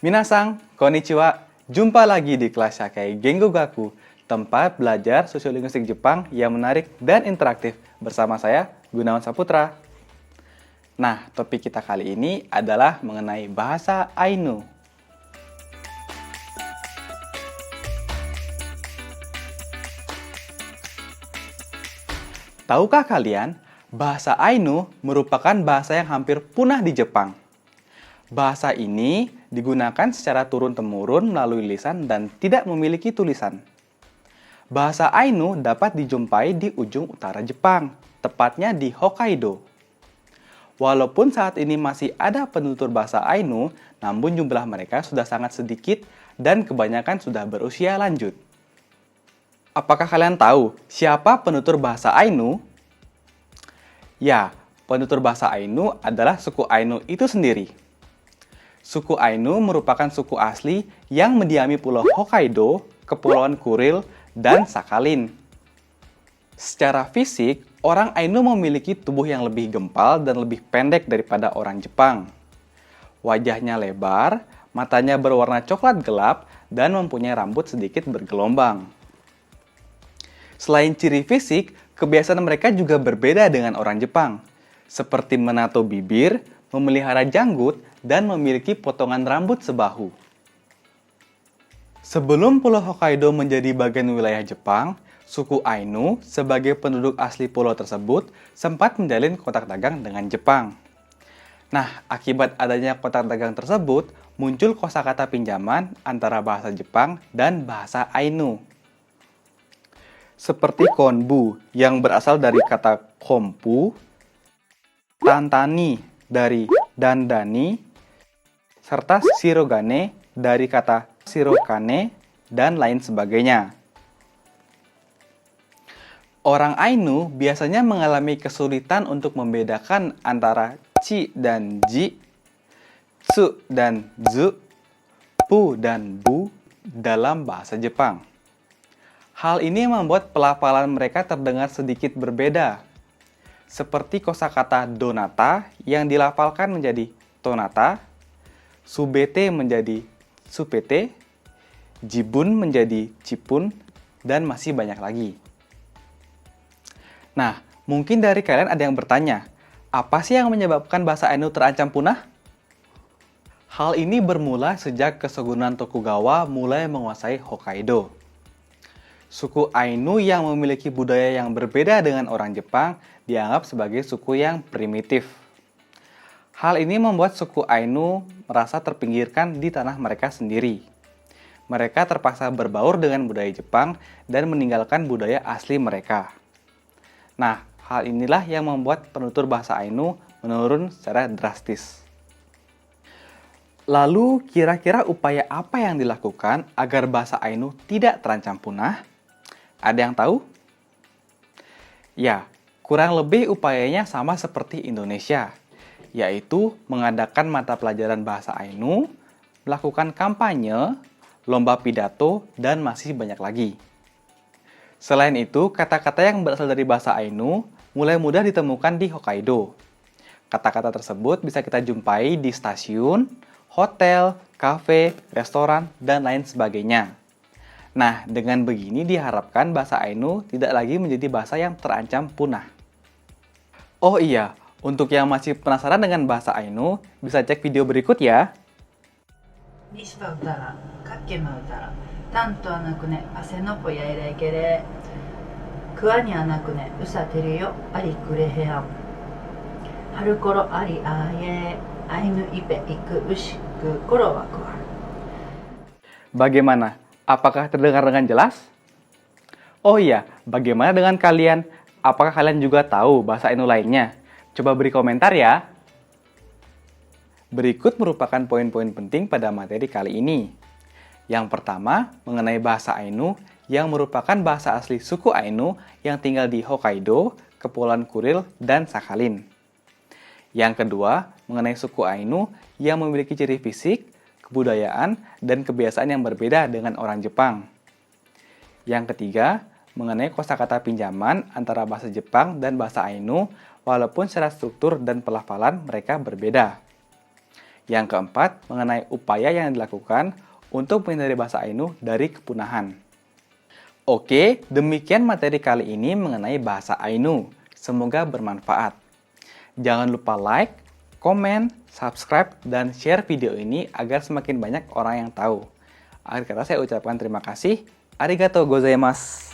Minasang, konnichiwa. Jumpa lagi di kelas Shakai Gengo Gaku, tempat belajar sosiolinguistik Jepang yang menarik dan interaktif bersama saya, Gunawan Saputra. Nah, topik kita kali ini adalah mengenai bahasa Ainu. Tahukah kalian, bahasa Ainu merupakan bahasa yang hampir punah di Jepang. Bahasa ini digunakan secara turun-temurun melalui lisan dan tidak memiliki tulisan. Bahasa Ainu dapat dijumpai di ujung utara Jepang, tepatnya di Hokkaido. Walaupun saat ini masih ada penutur bahasa Ainu, namun jumlah mereka sudah sangat sedikit dan kebanyakan sudah berusia lanjut. Apakah kalian tahu siapa penutur bahasa Ainu? Ya, penutur bahasa Ainu adalah suku Ainu itu sendiri. Suku Ainu merupakan suku asli yang mendiami pulau Hokkaido, Kepulauan Kuril, dan Sakhalin. Secara fisik, orang Ainu memiliki tubuh yang lebih gempal dan lebih pendek daripada orang Jepang. Wajahnya lebar, matanya berwarna coklat gelap, dan mempunyai rambut sedikit bergelombang. Selain ciri fisik, kebiasaan mereka juga berbeda dengan orang Jepang, seperti menato bibir, memelihara janggut, dan memiliki potongan rambut sebahu. Sebelum Pulau Hokkaido menjadi bagian wilayah Jepang, suku Ainu sebagai penduduk asli pulau tersebut sempat menjalin kontak dagang dengan Jepang. Nah, akibat adanya kontak dagang tersebut, muncul kosakata pinjaman antara bahasa Jepang dan bahasa Ainu. Seperti konbu yang berasal dari kata kompu, tantani dari dandani, serta shirogane dari kata shirokane, dan lain sebagainya. Orang Ainu biasanya mengalami kesulitan untuk membedakan antara chi dan ji, tsu dan zu, pu dan bu dalam bahasa Jepang. Hal ini membuat pelafalan mereka terdengar sedikit berbeda, seperti kosakata donata yang dilafalkan menjadi tonata, subete menjadi supete, jibun menjadi cipun, dan masih banyak lagi. Nah, mungkin dari kalian ada yang bertanya, apa sih yang menyebabkan bahasa Ainu terancam punah? Hal ini bermula sejak Kesugunan Tokugawa mulai menguasai Hokkaido. Suku Ainu yang memiliki budaya yang berbeda dengan orang Jepang dianggap sebagai suku yang primitif. Hal ini membuat suku Ainu merasa terpinggirkan di tanah mereka sendiri. Mereka terpaksa berbaur dengan budaya Jepang dan meninggalkan budaya asli mereka. Nah, hal inilah yang membuat penutur bahasa Ainu menurun secara drastis. Lalu, kira-kira upaya apa yang dilakukan agar bahasa Ainu tidak terancam punah? Ada yang tahu? Ya, kurang lebih upayanya sama seperti Indonesia, yaitu mengadakan mata pelajaran bahasa Ainu, melakukan kampanye, lomba pidato, dan masih banyak lagi. Selain itu, kata-kata yang berasal dari bahasa Ainu mulai mudah ditemukan di Hokkaido. Kata-kata tersebut bisa kita jumpai di stasiun, hotel, kafe, restoran, dan lain sebagainya. Nah, dengan begini diharapkan bahasa Ainu tidak lagi menjadi bahasa yang terancam punah. Oh iya, untuk yang masih penasaran dengan bahasa Ainu, bisa cek video berikut ya. Bagaimana? Apakah terdengar dengan jelas? Oh iya, bagaimana dengan kalian? Apakah kalian juga tahu bahasa Ainu lainnya? Coba beri komentar ya. Berikut merupakan poin-poin penting pada materi kali ini. Yang pertama, mengenai bahasa Ainu yang merupakan bahasa asli suku Ainu yang tinggal di Hokkaido, Kepulauan Kuril, dan Sakhalin. Yang kedua, mengenai suku Ainu yang memiliki ciri fisik, kebudayaan, dan kebiasaan yang berbeda dengan orang Jepang. Yang ketiga, mengenai kosakata pinjaman antara bahasa Jepang dan bahasa Ainu, walaupun secara struktur dan pelafalan mereka berbeda. Yang keempat, mengenai upaya yang dilakukan untuk menghindari bahasa Ainu dari kepunahan. Oke, demikian materi kali ini mengenai bahasa Ainu. Semoga bermanfaat. Jangan lupa like, komen, subscribe, dan share video ini agar semakin banyak orang yang tahu. Akhir kata saya ucapkan terima kasih. Arigatou gozaimasu.